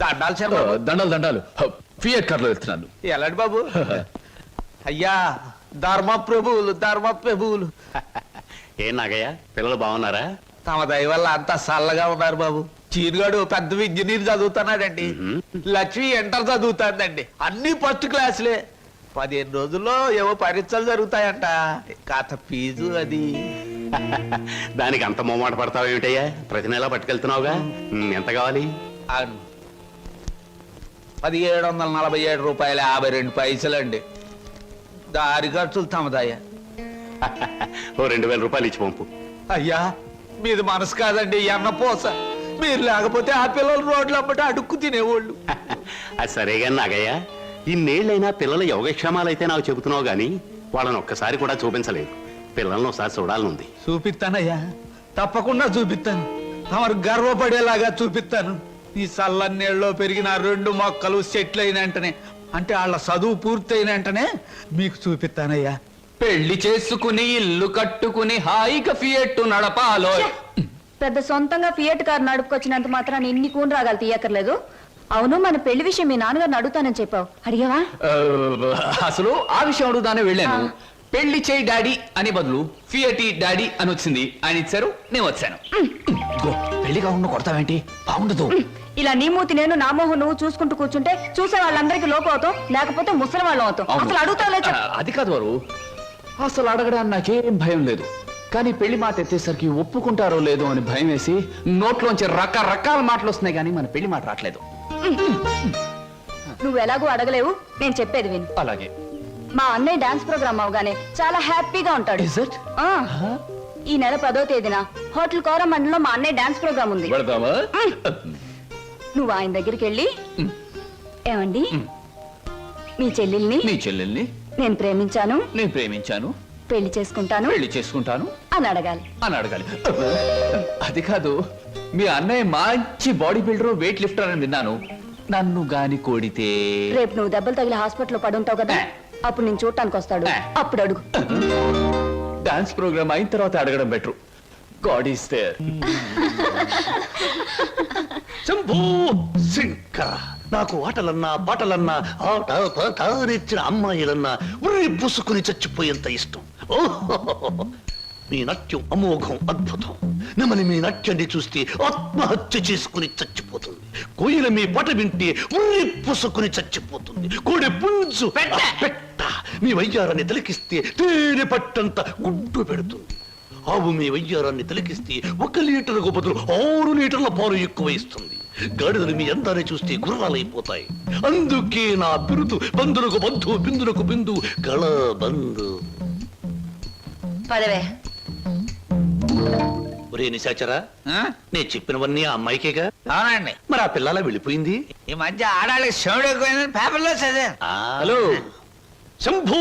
దండాలు శర్మ. దండాలు ఫియట్ కార్లో వెళ్తున్నాను. ఎలాంటి బాబు? అయ్యా, ధర్మ ప్రభువులు. ఏం నాగయ్య, పిల్లలు బాగున్నారా? తమ దయ వల్ల అంతా చల్లగా ఉన్నారు బాబు. చీరుగాడు పెద్ద ఇంజనీర్ చదువుతున్నాడండి. లక్ష్మి ఇంటర్ చదువుతాందండి. అన్ని ఫస్ట్ క్లాసులే. 15 రోజుల్లో ఏవో పరీక్షలు జరుగుతాయంట. కాత ఫీజు అది. దానికి అంత మొమ్మాట పడతావు ఏమిటయ్యా? ప్రతి నెలా పట్టుకెళ్తున్నావుగా. ఎంత కావాలి? 1747 రూపాయలు 52 పైసలండి. దారి ఖర్చులు తమదయ్యా. ఓ 2000 రూపాయలు ఇచ్చి పంపు. అయ్యా, మీది మనసు కాదండి, ఎన్నపోస. మీరు లేకపోతే ఆ పిల్లలు రోడ్లు అమ్మట అడుక్కు తినేవాళ్ళు. అది సరేగా నాగయ్య, ఇన్నేళ్ళైనా పిల్లల యోగక్షేమాలైతే నాకు చెబుతున్నావు గాని వాళ్ళని ఒక్కసారి కూడా చూపించలేదు. పిల్లల్ని ఒకసారి చూడాలనుంది. చూపిస్తానయ్యా, తప్పకుండా చూపిస్తాను. తమరు గర్వపడేలాగా చూపిస్తాను. ఈ చల్లన్నేళ్ళలో పెరిగిన 2 మొక్కలు సెట్లు అయిన వెంటనే, అంటే వాళ్ళ చదువు పూర్తయిన వెంటనే మీకు చూపిస్తానయ్యా. పెళ్లి చేసుకుని ఇల్లు కట్టుకుని హాయిగా ఫియట్ నడపాలో. పెద్ద సొంతంగా ఫియట్ కార్ నడుపుకొచ్చినంత మాత్రాన్ని ఇన్ని కూని రాగాలు తీయక్కర్లేదు. అవును, మన పెళ్లి విషయం మీ నాన్నగారిని అడుగుతానని చెప్పావు, అడిగావా? అసలు ఆ విషయం అడుగుదానే వెళ్ళాను. పెళ్లి చేయి డాడీ అని బదులు ఫియటి డాడీ అని వచ్చింది. ఆయన ఇచ్చారు, నేను వచ్చాను. ఇదిగో, పెళ్లి కాకుండా కొడతావేంటి? బాగుండదు. ఇలా నీ మూతి నేను నా మోహం నువ్వు చూసుకుంటూ కూర్చుంటే చూసే వాళ్ళందరికీ లోపం అవుతాం, లేకపోతే ముసలి వాళ్ళం అవుతాం. అసలు అడుగుతావులే చెప్పు. అది కాదు వారు, అసలు అడగడానికి నాకేం భయం లేదు. కానీ పెళ్లి మాట ఎత్తేసరికి ఒప్పుకుంటారో లేదో అని భయం వేసి నోట్లోంచి రకరకాల మాటలు వస్తున్నాయి, కానీ మన పెళ్లి మాట రావట్లేదు. నువ్వు ఎలాగో అడగలేవు, నేను చెప్పేది విను. అలాగే. మా అన్నయ్య డాన్స్ ప్రోగ్రామ్ అవగానే చాలా హ్యాపీగా ఉంటాడు. Is it? ఆ, ఈ నెల 10వ తేదీన హోటల్ కోరమండలో మా అన్నయ్య డాన్స్ ప్రోగ్రామ్ ఉంది. పెడతావా? నువ్వు ఆయన దగ్గరికి వెళ్ళి, ఏమండి మీ చెల్లెల్ని నీ చెల్లెల్ని నేను ప్రేమించాను, నేను ప్రేమించాను, పెళ్లి చేసుకుంటాను పెళ్లి చేసుకుంటాను అని అడగాలి. అని అడగాలి. అది కాదు, మీ అన్నయ్య మంచి బాడీ బిల్డర్, వెయిట్ లిఫ్టర్ అని విన్నాను. నన్ను గాని కోడితే రేపు నువ్వు దెబ్బలు తగిలి హాస్పిటల్లో పడుంటావు కదా, అప్పుడు నేను చూడటానికి వస్తాడు, అప్పుడు అడుగు. డాన్స్ ప్రోగ్రామ్ అయిన తర్వాత అడగడం better. God is there. Shambhu Shankara, నాకు ఆటలన్నా పాటలన్నా ఆట పాట నేర్చిన అమ్మాయిలన్నా ఉర్రి పూసుకుని చచ్చిపోయేంత ఇష్టం. ఓహో, మీ నాట్యం అమోఘం, అద్భుతం. నమని మీ నాట్యాన్ని చూస్తే ఆత్మహత్య చేసుకుని చచ్చిపోతుంది. కోయిల మీ పాట వింటే ఉర్రి పూసుకుని చచ్చిపోతుంది. కోడి పుంజు పెట్ట మీ వయ్యారాన్ని తిలకిస్తే తేనె పట్టంత గుడ్డు పెడుతుంది. ఆవు మీ వయ్యారాన్ని తిలకిస్తే 1 లీటర్కు బదులు 6 లీటర్ల పాలు ఎక్కువ ఇస్తుంది. గాడిదలు మీ అందాన్ని చూస్తే గుర్రాలైపోతాయి. అందుకే నా బిరుదు బంధులకు బంధు, బిందులకు బిందు, గళ బంధు. పదవే. ఒరే నిశాచరా, నేను చెప్పినవన్నీ ఆ అమ్మాయికేగా? అవునండి. మరి ఆ పిల్లల వెళ్ళిపోయింది. ఈ మధ్య ఆడాళ్ళకి శివుడు ఎక్కువైందని పేపర్లో చదివాను. హలో శంభూ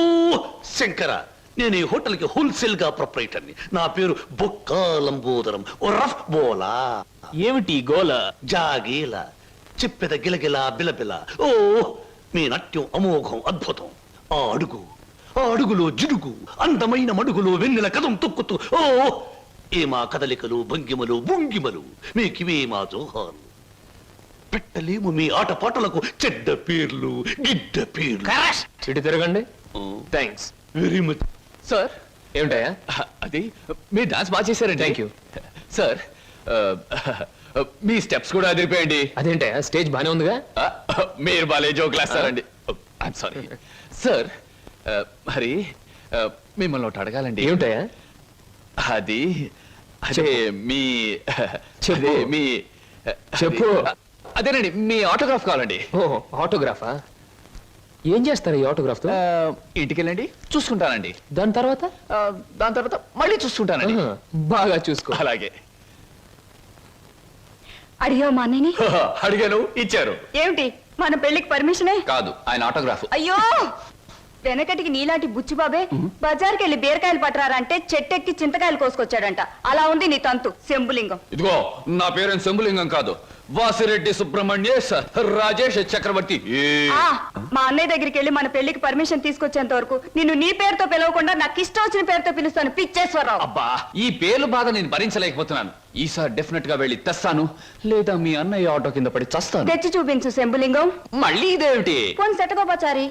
శంకర, నేను ఈ హోటల్ కి హోల్సేల్ గా ప్రొపరేటర్ని. నా పేరు బొక్కాలంబోదరం, ఓ రఫ్ బోలా. ఏమిటి గోల? జాగీల చెప్పెద గిలగిల బిలబిల. ఓ, మీ నాట్యం అమోఘం, అద్భుతం. ఆ అడుగులో జిడుగు, అందమైన మడుగులో వెన్నెల కదం తొక్కుతూ. ఓ, ఏ మా కదలికలు, భంగిమలు, భుంగిమలు, మీకివే మా జోహాలు. పెట్టలేము మీ ఆటపాటలకు చెడ్డ పేర్లు, గిడ్డ పేర్లు. ఇటు తిరగండి. Thanks very much. సార్, ఏమిటయా? అది మీరు డాన్స్ బాగా చేశారండి. Thank you sir. Me steps కూడా అదిరిపోయండి. అదేంటయా, స్టేజ్ బానే ఉందిగా. మీరు బాలే జోకులు వేస్తారండి. I'm sorry sir. మరి మిమ్మల్ని ఒకటి అడగాలండి. ఏమిటయా? అది అదే మీ చెప్పు. అదే మీ చెప్పు. అదేనండి, మీ ఆటోగ్రాఫ్ కావాలండి. ఓ, ఆటోగ్రాఫా? ఏం చేస్తారు ఈ ఆటోగ్రాఫ్ తో? ఇంటికి వెళ్ళండి, చూసుకుంటానండి. దాని తర్వాత? దాని తర్వాత మళ్ళీ చూసుకుంటానండి. బాగా చూసుకో. అలాగే. అడిగావు మా అన్నయ్యని? అడిగాను, ఇచ్చారు. ఏమిటి, మన పెళ్లికి పర్మిషనే? కాదు, ఆయన ఆటోగ్రాఫ్. అయ్యో, వెనకటికి నీలాంటి బుచ్చిబాబే బజార్కి వెళ్ళి బీరకాయలు పట్టరారంటే చెట్టెక్కి చింతకాయలు కోసుకొచ్చాడంట. అలా ఉంది నీ తంతు శంభులింగం. ఇదిగో, నా పేరు శంభులింగం కాదు, వాసిరెడ్డి సుబ్రహ్మణ్యేశ్ రాజేష్ చక్రవర్తి. ఆ, మా అన్నయ్య దగ్గరికి వెళ్ళి మన పెళ్లికి పర్మిషన్ తీసుకొచ్చేంత వరకు నిన్ను నీ పేరుతో పిలవకుండా నాకు ఇష్టం వచ్చిన పేరుతో పిలుస్తాను, పిచ్చేశ్వరరావు. అబ్బా, ఈ పేర్లు బాధ నేను భరించలేకపోతున్నాను. ఈసారి డెఫినెట్ గా వెళ్ళి తెస్తాను, లేదా మీ అన్నయ్య ఆటో కింద పడి చస్తాను. తెచ్చి చూపించు శంభులింగం. మళ్ళీ ఇదేమిటి? పోని సెటగోపచారి.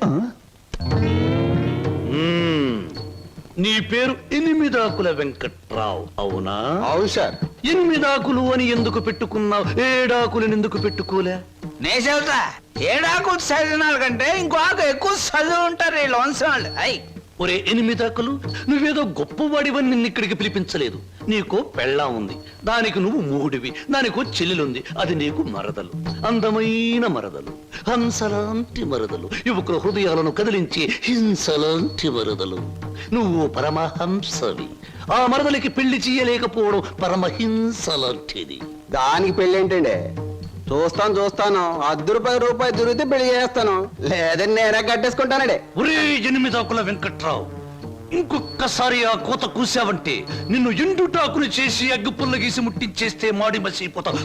నీ పేరు 8 వెంకట్రావు, అవునా? అవును సార్. 8 అని ఎందుకు పెట్టుకున్నావు? 7 ఎందుకు పెట్టుకోలే? నే చెబుతా, 7 చదివిన కంటే ఇంకో ఆకు ఎక్కువ చదువు ఉంటారు ఈ లోన్సం వాళ్ళు. అయ్ ఒరే 8 నువ్వేదో గొప్పవాడివని నిన్ను ఇక్కడికి పిలిపించలేదు. నీకో పెళ్ళాం ఉంది, దానికి నువ్వు మూడివి. దానికో చెల్లెలుంది, అది నీకు మరదలు. అందమైన మరదలు, హంసలాంటి మరదలు, యువకుల హృదయాలను కదిలించి హింసలాంటి మరదలు. నువ్వు పరమహంసవి. ఆ మరదలికి పెళ్లి చేయలేకపోవడం పరమహింస లాంటిది. దానికి పెళ్ళి ఏంటండి? చూస్తాను ₹10 దొరికితే పెళ్లి చేస్తాను, లేదని నేనే కట్టేసుకుంటానండి. ఒరే 8 వెంకట్రావు, ఇంకొక్కసారి ఆ కోత కూసావంటే నిన్ను ఎండుటాకుని చేసి అగ్గు పుల్ల గీసి ముట్టించేస్తే మాడి మసిపోతావు.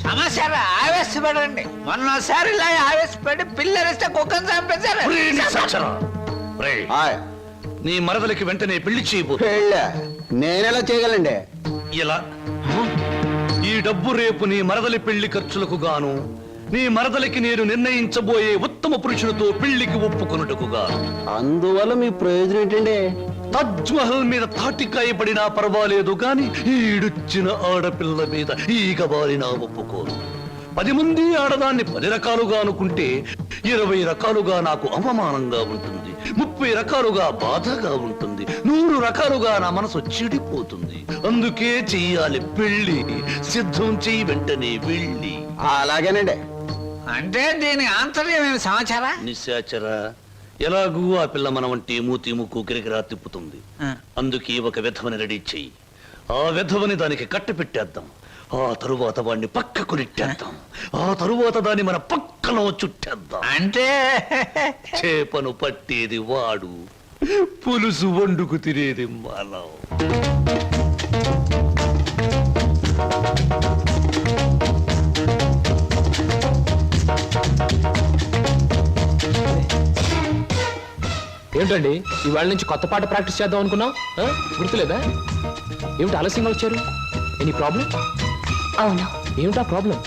సమస్య ఆవేశపడండి. మొన్నసారి ఇలా ఆవేశపడి పిల్లరిస్తే కుక్కను చంపేశారు. ఒరే నిశాచరా, ఒరేయ్, నీ మరదలికి వెంటనే పెళ్లి చేయబో. నేనెలా చేయగలండి? ఇలా ఈ డబ్బు రేపు నీ మరదలి పెళ్లి ఖర్చులకు గాను నీ మరదలికి నేను నిర్ణయించబోయే ఉత్తమ పురుషుడితో పెళ్లికి ఒప్పుకొనుటకుగా. అందువల్ల మీ ప్రయోజనం ఏంటండి? తాజ్ మహల్ మీద తాటికాయ పడినా పర్వాలేదు గాని ఈడుచ్చిన ఆడపిల్ల మీద ఈగ బారినా ఒప్పుకోను. 10 మంది ఆడదాన్ని 10 రకాలుగా అనుకుంటే 20 రకాలుగా నాకు అవమానంగా ఉంటుంది, 30 రకాలుగా బాధగా ఉంటుంది, 100 రకాలుగా నా మనసు చెడిపోతుంది. అందుకే చెయ్యాలి పెళ్లి. సిద్ధం చెయ్యి వెంటనే వెళ్ళి. అలాగేనండి. అంటే దీని ఆంతర్యమైన సమాచారా? నిశాచరా, ఎలాగూ ఆ పిల్ల మన వంటి మూతి ముక్కు కిరికిరా తిప్పుతుంది. అందుకే ఒక విధవని రెడీ చెయ్యి. ఆ విధవని దానికి కట్టు పెట్టేద్దాం. ఆ తరువాత వాడిని పక్కకు నెట్టేద్దాం. ఆ తరువాత దాన్ని మన పక్కలో చుట్టేద్దాం. అంటే చేపను పట్టేది వాడు, పులుసు వండుకు తినేది మనం. ఏమిటండి ఇవాళ నుంచి కొత్త పాట ప్రాక్టీస్ చేద్దాం అనుకున్నాం, గుర్తులేదా? ఏమిటి ఆలస్యంగా వచ్చారు? Any problem? అవును, ఏమిటా ప్రాబ్లం?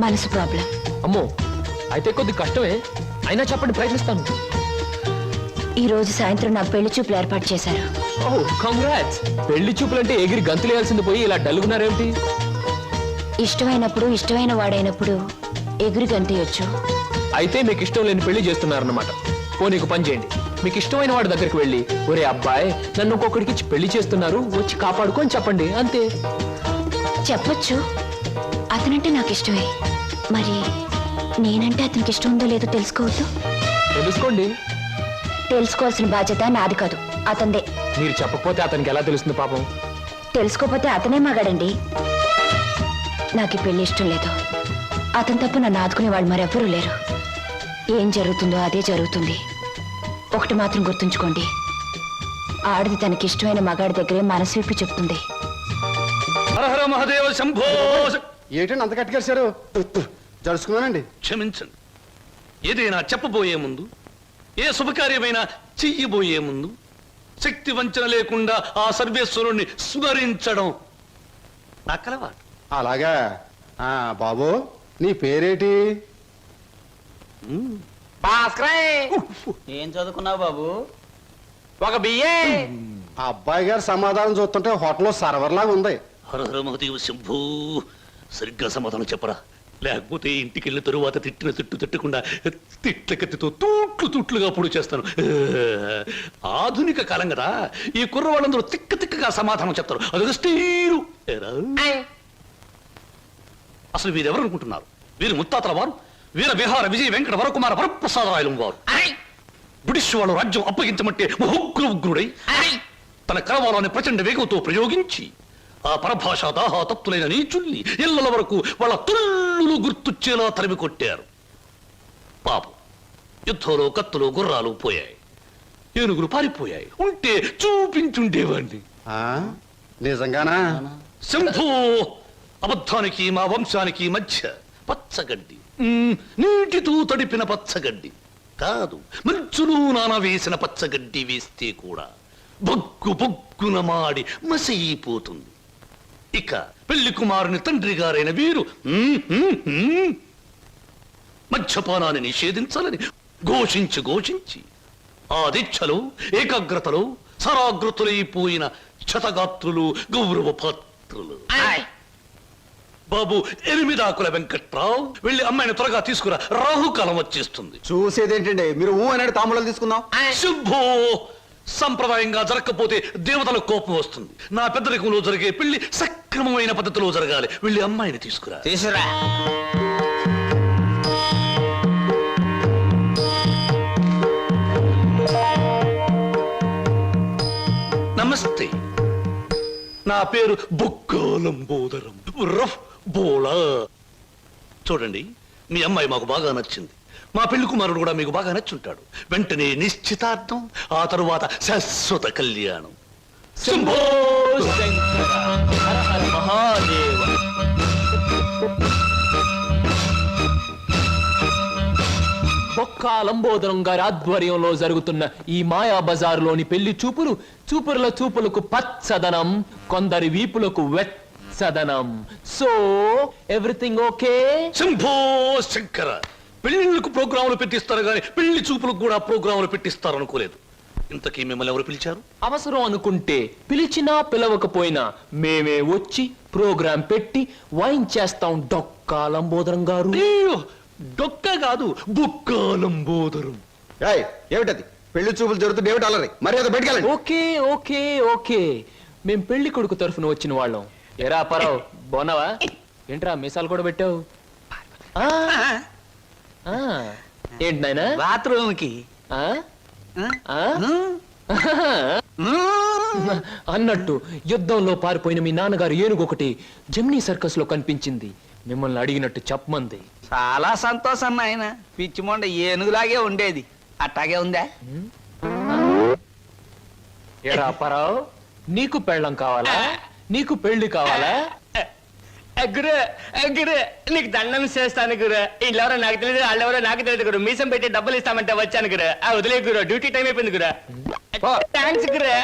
మనసు ప్రాబ్లం. అమ్మో, అయితే కొద్ది కష్టమే, అయినా చెప్పండి, ప్రయత్నిస్తాను. ఈ రోజు సాయంత్రం నాకు పెళ్లి చూపులు ఏర్పాటు చేశారు. ఓ కంగ్రాట్స్. పెళ్లి చూపులంటే ఎగిరి గంతులేయాల్సింది పోయి ఇలా డల్గున్నారేమిటి? ఇష్టమైనప్పుడు ఇష్టమైన వాడైనప్పుడు ఎగురు గంతయొచ్చు. అయితే మీకు ఇష్టం లేని పెళ్లి చేస్తున్నారన్నమాట. ఓ నీకు పని చేయండి, మీకు ఇష్టమైన వాడి దగ్గరికి వెళ్ళి, ఒరే అబ్బాయి నన్ను ఒక్కొక్కడికి ఇచ్చి పెళ్లి చేస్తున్నారు, వచ్చి కాపాడుకొని చెప్పండి, అంతే. చెప్పొచ్చు, అతనంటే నాకు ఇష్టమే. మరి నేనంటే అతనికి ఇష్టం ఉందో లేదో తెలుసుకోవద్దు. తెలుసుకోండి. తెలుసుకోవాల్సిన బాధ్యత నాది కాదు, అతందే. మీరు చెప్పకపోతే అతనికి ఎలా తెలుస్తుంది పాపం? తెలుసుకోపోతే అతనే మగాడండి. నాకు ఈ పెళ్లి ఇష్టం లేదు. అతను తప్ప నన్ను ఆదుకునే వాళ్ళు మరెవ్వరూ లేరు. ఏం జరుగుతుందో అదే జరుగుతుంది. ఒకటి మాత్రం గుర్తుంచుకోండి, ఆడది తనకి ఇష్టమైన మగాడి దగ్గరే మనసు విప్పి చెప్తుంది. హర హర మహాదేవ శంభో. ఏంటండి అంత కట్టుకేశారు? జరుచుకున్నానండి. క్షమించండి. ఏదైనా చెప్పబోయే ముందు, ఏ శుభకార్యమైనా చెయ్యబోయే ముందు శక్తి వంచన లేకుండా ఆ సర్వేశ్వరుణ్ణి స్మరించడం నా కలవాటు. అలాగా. బాబు నీ పేరేటి? ఏం చదువుకున్నావు బాబు? ఒక బిఏ. ఆ అబ్బాయి గారు సమాధానం చూస్తుంటే హోటల్లో సర్వర్ లాగా ఉంది. హర హర మహదేవ శంభూ. సరిగ్గా సమాధానం చెప్పరా, లేకపోతే ఇంటికి వెళ్ళిన తరువాత తిట్టిన తిట్టు తిట్టకుండా తిట్ల కత్తితో తూట్లుగా పొడి చేస్తాను. ఆధునిక కాలం కదా, ఈ కుర్రవాళ్ళందరూ తిక్కగా సమాధానం చెప్తారు. అదొక స్టీరు. అసలు వీరెవరు అనుకుంటున్నారు? వీరు ముత్తాతల వారు, వీర విహార విజయ వెంకట వరకుమార వరప్రసాదరాయలు వారు. బ్రిటిష్ వాళ్ళు రాజ్యం అప్పగించమంటే ఉగ్రుడై తన కరవాలని ప్రచండ వేగంతో ప్రయోగించి ఆ పరభాషా దాహా తత్తులైన నీచుల్ని ఇళ్ల వరకు వాళ్ళ తుల్లులు గుర్తుచ్చేలా తరిమి కొట్టారు. పాపం, యుద్ధంలో కత్తులు గుర్రాలు పోయాయి, ఏనుగులు పారిపోయాయి. ఉంటే చూపించుండేవాడిని. నిజంగానా? శంభూ. అబద్ధానికి మా వంశానికి మధ్య పచ్చగడ్డి, నీటితో తడిపిన పచ్చగడ్డి కాదు, మంచులు నాన వేసిన పచ్చగడ్డి వేస్తే కూడా బొగ్గు బొగ్గున మాడి మసైపోతుంది. ఇక పెళ్లి కుమారుని తండ్రి గారైన వీరు మద్యపానాన్ని నిషేధించాలని ఘోషించి ఆ దీక్షలో ఏకాగ్రతలో సరాగ్రతులైపోయిన క్షతగాత్రులు, గౌరవ పాత్రులు. బాబు 8 ఆకుల వెంకట్రావు, వెళ్ళి అమ్మాయిని త్వరగా తీసుకురా, రాహుకాలం వచ్చేస్తుంది. చూసేదేంటండి, మీరు అన్నాడు తాంబూలాలు తీసుకుందాం. శుభో. సంప్రదాయంగా జరగకపోతే దేవతలకు కోపం వస్తుంది. నా పెద్దరికంలో జరిగే పెళ్లి సక్రమమైన పద్ధతిలో జరగాలి. వెళ్ళి అమ్మాయిని తీసుకురా. తీసురా. నమస్తే, నా పేరు బొక్కాలంబోదరం రఫ్ బోలా. చూడండి, మీ అమ్మాయి మాకు బాగా నచ్చింది. మా పెళ్లి కుమారుడు కూడా మీకు బాగా నచ్చుంటాడు. వెంటనే నిశ్చితార్థం, ఆ తరువాత శాశ్వత కళ్యాణం. శంభో శంకర హర హర మహాదేవ. బొక్కా లంబోదరం గారి ఆధ్వర్యంలో జరుగుతున్న ఈ మాయా బజారులోని పెళ్లి చూపులు, చూపుల చూపులకు పచ్చదనం, కొందరి వీపులకు వెచ్చదనం. సదనం. So everything okay? Shambho Shankara, పెళ్లిళ్ళకు ప్రోగ్రాములు పెట్టిస్తారు కానీ పెళ్లి చూపులకు కూడా ప్రోగ్రాములు పెట్టిస్తారు అనుకోలేదు. ఇంతకీ మిమ్మల్ని ఎవరు పిలిచారు? అవసరం అనుకుంటే పిలిచినా పిలవకపోయినా మేమే వచ్చి ప్రోగ్రాం పెట్టి వైన్ చేస్తాం. డొక్కా లంబోదరం గారు. అయ్యో, డొక్క కాదు, బుక్కాలంబోదరం. ఏమిటది? పెళ్లి చూపులు జరుగుతుంది, ఏమిటి అలరి? మరి అది బయటకెళ్ళండి. ఓకే ఓకే ఓకే, మేం పెళ్లి కొడుకు తరఫున వచ్చిన వాళ్ళం. ఎరా పరావు, బాగున్నావా? ఏంట్రా మీసాలు కూడా పెట్టావు? ఆ, ఆ, ఏంటి నాయనా? బాత్రూమ్ కి ఆ? ఆ? అన్నట్టు యుద్ధంలో పారిపోయిన మీ నాన్నగారు ఏనుగొకటి జెమినీ సర్కస్ లో కనిపించింది. మిమ్మల్ని అడిగినట్టు చెప్పమంది. చాలా సంతోషం నాయన. పిచ్చి మొండ ఏనుగులాగే ఉండేది, అట్టాగే ఉందా? ఎరా పరావు, నీకు పెళ్ళం కావాలా? నీకు పెళ్లి కావాలా? గురు గురు, నీకు దండం చేస్తాను గురు. వీళ్ళెవరో నాకు తెలియదు, వాళ్ళెవరో నాకు తెలియదు గురు. మీసం పెట్టి డబ్బులు ఇస్తామంటే వచ్చాను గురు. వదిలే గురు, డ్యూటీ టైం అయిపోయింది గురు. థ్యాంక్స్ గురు.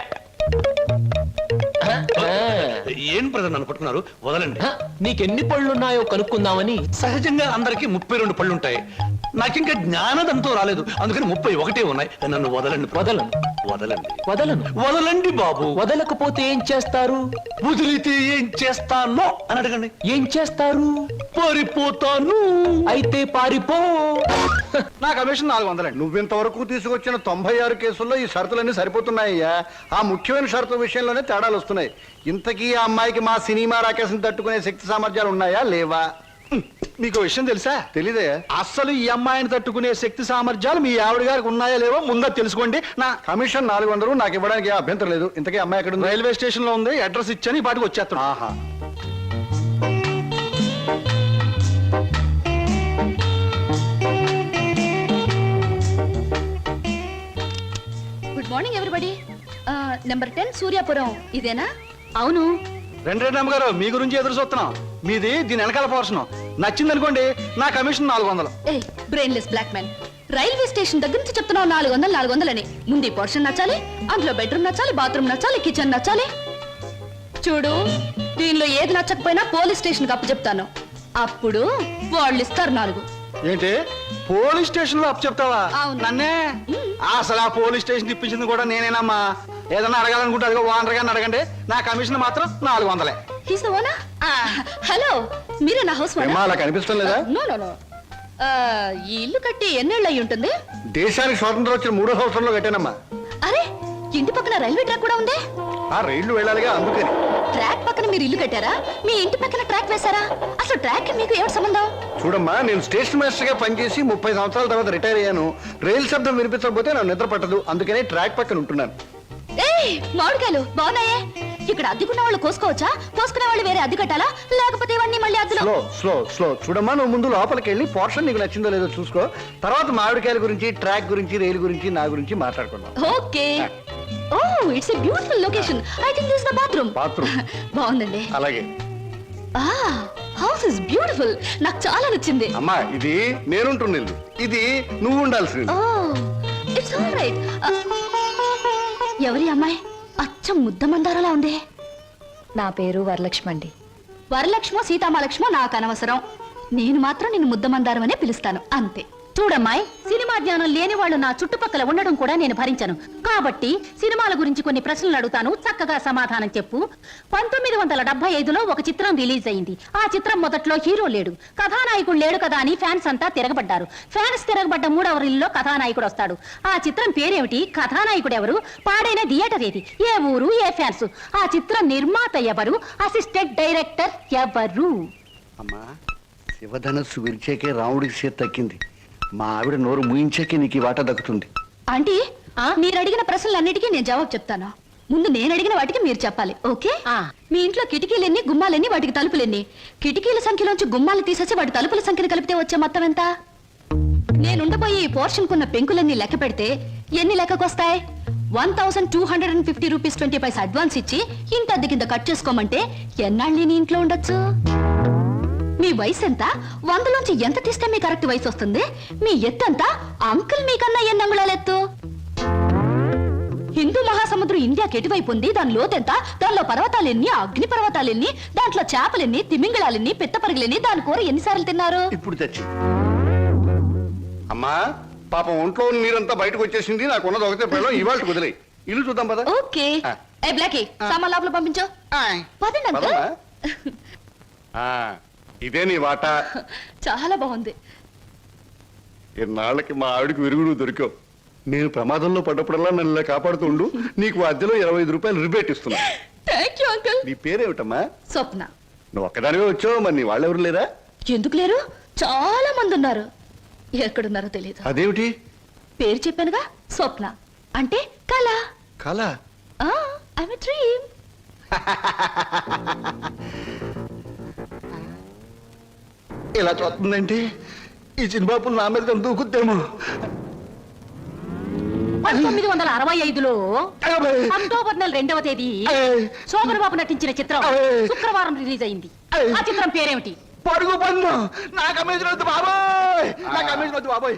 ఏం ప్రజలు నన్ను పట్టుకున్నారు? వదలండి. నీకెన్ని పళ్ళున్నాయో కనుక్కుందామని. సహజంగా అందరికి 32 పళ్ళుంటాయి. నాకింకా జ్ఞానదంతో రాలేదు, అందుకని 31 ఉన్నాయి. నన్ను వదలండి. వదలను వదలండి. వదలను. వదలండి బాబు. వదలకపోతే ఏం చేస్తారు? వదిలితే ఏం చేస్తానో అని అడగండి. ఏం చేస్తారు? పారిపోతాను. అయితే పారిపో. నా కమిషన్ 400. నువ్వింతవరకు తీసుకొచ్చిన 96 కేసుల్లో ఈ షరతులన్నీ సరిపోతున్నాయ్యా. ఆ ముఖ్యమైన షరతుల విషయంలోనే తేడాలు వస్తున్నాయి. ఇంతకీ ఆ అమ్మాయికి మా సినిమా రాకేశం తట్టుకునే శక్తి సామర్థ్యాలు ఉన్నాయా లేవా? మీకు విషయం తెలుసా? తెలీదే. అస్సలు ఈ అమ్మాయిని తట్టుకునే శక్తి సామర్థ్యాలు మీ ఆవిడ గారికి ఉన్నాయా లేవో ముందా తెలుసుకోండి. నా కమిషన్ 400 నాకు ఇవ్వడానికి ఏ అభ్యంతరం లేదు. ఇంతకీ అమ్మాయి ఎక్కడ ఉంది? రైల్వే స్టేషన్ లో ఉంది. అడ్రస్ ఇచ్చాను, ఈ పాటికి వచ్చేస్తాను. ఆహా. Good morning everybody. Number 10 Suryapuram ఇదేనా? అవును. రెండు అమ్మగారు, మీ గురించి ఎదురు చూస్తున్నాం. మీది దీని వెనకాల పోర్షన్. నచ్చింది అనుకోండి, నా commission 400. A brainless black man, railway station దగ్గర నుంచి చెప్తున్నావు 400 అని. ముందు పోర్షన్ నచ్చాలి, అందులో బెడ్రూమ్ నచ్చాలి, బాత్రూమ్ నచ్చాలి, కిచెన్ నచ్చాలి. చూడు, దీనిలో ఏది నచ్చకపోయినా పోలీస్ స్టేషన్ కి అప్పు చెప్తాను. అప్పుడు వాళ్ళు ఇస్తారు 4. ఏంటి, పోలీస్ స్టేషన్ లో అప్పు చెప్తావా? అవును. నన్నే? అసలు ఆ పోలీస్ స్టేషన్ ఇప్పించింది కూడా నేనేనమ్మా. ఏదన్నా అడగాలనుకుంటే అదిగో ఓనర్ గారిని అడగండి. నా కమిషన్ మాత్రం 400. He's the owner? హలో, మీరే నా హౌస్ ఏమ్మా, అలా కనిపిస్తుంది లేదా? No no no. ఈ ఇల్లు కట్టి ఎన్నేళ్ళు అయి ఉంటుంది? దేశానికి స్వాతంత్రం వచ్చిన 3వ సంవత్సరంలో కట్టానమ్మా. అరే, ఇంటి పక్కన రైల్వే ట్రాక్ కూడా ఉంది. ఆ రైళ్లు వెళ్ళాలిగా, అందుకని. ట్రాక్ పక్కన మీరు ఇల్లు కట్టారా? మీ ఇంటి పక్కన ట్రాక్ వేశారా? అసలు ట్రాక్ మీకు ఏమిటి సంబంధం? చూడమ్మా, నేను స్టేషన్ మాస్టర్ గా పనిచేసి 30 సంవత్సరాల తర్వాత రిటైర్ అయ్యాను. రైలు శబ్దం వినిపించకపోతే నాకు నిద్ర పట్టదు, అందుకనే ట్రాక్ పక్కన ఉంటున్నాను. ఏయ్, మామిడికాయలు బాగున్నాయే. ఇక్కడ అద్దెకున్న వాళ్ళు కోసుకోవచ్చా? కోసుకునే వాళ్ళు వేరే అద్దె కట్టాలా? లేకపోతే ఇవన్నీ మళ్ళీ అద్దెలో? Slow slow slow. చూడమ్మా, నువ్వు ముందు లోపలికి వెళ్ళి పోర్షన్ నీకు నచ్చిందో లేదో చూసుకో. తర్వాత మామిడికాయల గురించి, ట్రాక్ గురించి, రైలు గురించి, నా గురించి మాట్లాడుకుందాం. Okay. Oh, it's a beautiful location. I think this the bathroom. Bathroom బాగుందండి. అలాగే. House is beautiful. నాకు చాలా నచ్చింది. అమ్మా, ఇది నేనుంటున్న ఇల్లు, ఇది నువ్వు ఉండాల్సింది. ఓ, ఇట్స్ ఆల్ రైట్. ఎవరి అమ్మాయి? అచ్చం ముద్ద మందారలా ఉంది. నా పేరు వరలక్ష్మి అండి. వరలక్ష్మో సీతామలక్ష్మో నాకు అనవసరం. నేను మాత్రం నిన్ను ముద్ద మందారం అనే పిలుస్తాను, అంతే. చూడమ్మాయి, సినిమా జ్ఞానం లేని వాళ్ళు నా చుట్టుపక్కల ఉండడం కూడా నేను భరించను. కాబట్టి సినిమాల గురించి కొన్ని ప్రశ్నలు అడుగుతాను, చక్కగా సమాధానం చెప్పు. 1975లో ఒక చిత్రం రిలీజ్ అయింది. ఆ చిత్రం మొదట్లో హీరో లేడు, కథానాయకుడు లేడు కదా అని ఫ్యాన్స్ అంతా తిరగబడ్డారు. ఫ్యాన్స్ తిరగబడ్డ 3వ రీల్లో కథానాయకుడు వస్తాడు. ఆ చిత్రం పేరేమిటి? కథానాయకుడు ఎవరు? పాడైన థియేటర్ ఏది? ఏ ఊరు? ఏ ఫ్యాన్స్? ఆ చిత్రం నిర్మాత ఎవరు? అసిస్టెంట్ డైరెక్టర్ ఎవరు? అమ్మా, శివధనస్సు విరిచేకే రాముడికి చేతి తక్కింది. మా ఆవిడ నోరు ముయించాకే నీకు ఈ వాటా దక్కుతుంది. ఆంటీ, మీరు అడిగిన ప్రశ్నలన్నిటికీ నేను జవాబు చెప్తాను. ముందు నేను అడిగిన వాటికి మీరు చెప్పాలి, ఓకే? మీ ఇంట్లో కిటికీలెన్ని, గుమ్మాలెన్ని, వాటికి తలుపులెన్ని? కిటికీల సంఖ్యలోంచి గుమ్మాలు తీసేసి వాటి తలుపుల సంఖ్యను కలిపితే వచ్చే మొత్తం ఎంత? నేనుండబోయే ఈ పోర్షన్ కున్న పెంకులన్నీ లెక్క పెడితే ఎన్ని లెక్కకొస్తాయి? 1250 రూపీస్ 20 పైసా అడ్వాన్స్ ఇచ్చి ఇంటి అద్దె కింద కట్ చేసుకోమంటే ఎన్నాళ్ళు నీ ఇంట్లో ఉండొచ్చు? మీ వయసు ఎంత? 100లోంచి ఎంత తీస్తే మీ కరెక్ట్ వయసు వస్తుంది? మీ ఎత్తు ఎంత? అంకుల్ మీకన్నా ఎన్ని అంగుళాలు ఎత్తు? హిందూ మహాసముద్రం ఇండియాకి ఎటువైపు ఉంది, దాని లోతెంత, దానిలో పర్వతాలెన్ని, అగ్ని పర్వతాలెన్ని, దాంట్లో చేపలెన్ని, తిమింగళాలెన్ని, పిత్తపరుగులెన్ని, దాని కూర ఎన్నిసార్లు తిన్నారు? ఇప్పుడు తెచ్చి అమ్మా పాపం ఒంట్లో ఉన్న నీరంతా బయటకు వచ్చేసింది. నాకున్నది ఒకటే పిల్లలు ఇవాళ కుదిలే. ఇల్లు చూద్దాం పద. ఓకే. ఏ బ్లాకీ, సామాన్ లోపల పంపించు. పదండి అంకుల్. పదమ్మా. ఇదే నీ వాట. చాలా బాగుంది. ఇన్నాళ్ళకి మా ఆవిడకి విరుగుడు దొరికావు. నేను ప్రమాదంలో పడ్డప్పుడల్లా నన్ను ఇలా కాపాడుతుండు. నీకు అద్దెలో 25 రూపాయలు రిబేట్ ఇస్తున్నా. Thank you uncle. నీ పేరేమిటమ్మా? స్వప్న. నువ్వు ఒక్కదానివే వచ్చావు, మరి నీ వాళ్ళెవరు లేరా? ఎందుకు లేరు? చాలా మంది ఉన్నారు. ఎక్కడున్నారో తెలియదు. అదేమిటి? పేరు చెప్పానుగా, స్వప్న అంటే కళ. కళ? I'm a dream. ఇలా చూస్తుందంటే ఈ చిన్నబాబులు నా మీద దూకుద్దేమో. 1965లో అక్టోబర్ నెల 2వ తేదీ శోభన్ బాబు నటించిన చిత్రం శుక్రవారం రిలీజ్ అయింది. ఆ చిత్రం పేరేమిటి? పరుగు పన్ను. నాకు అమ్మేసిన బాబోయ్, నాకు అమ్మేసిన బాబోయ్.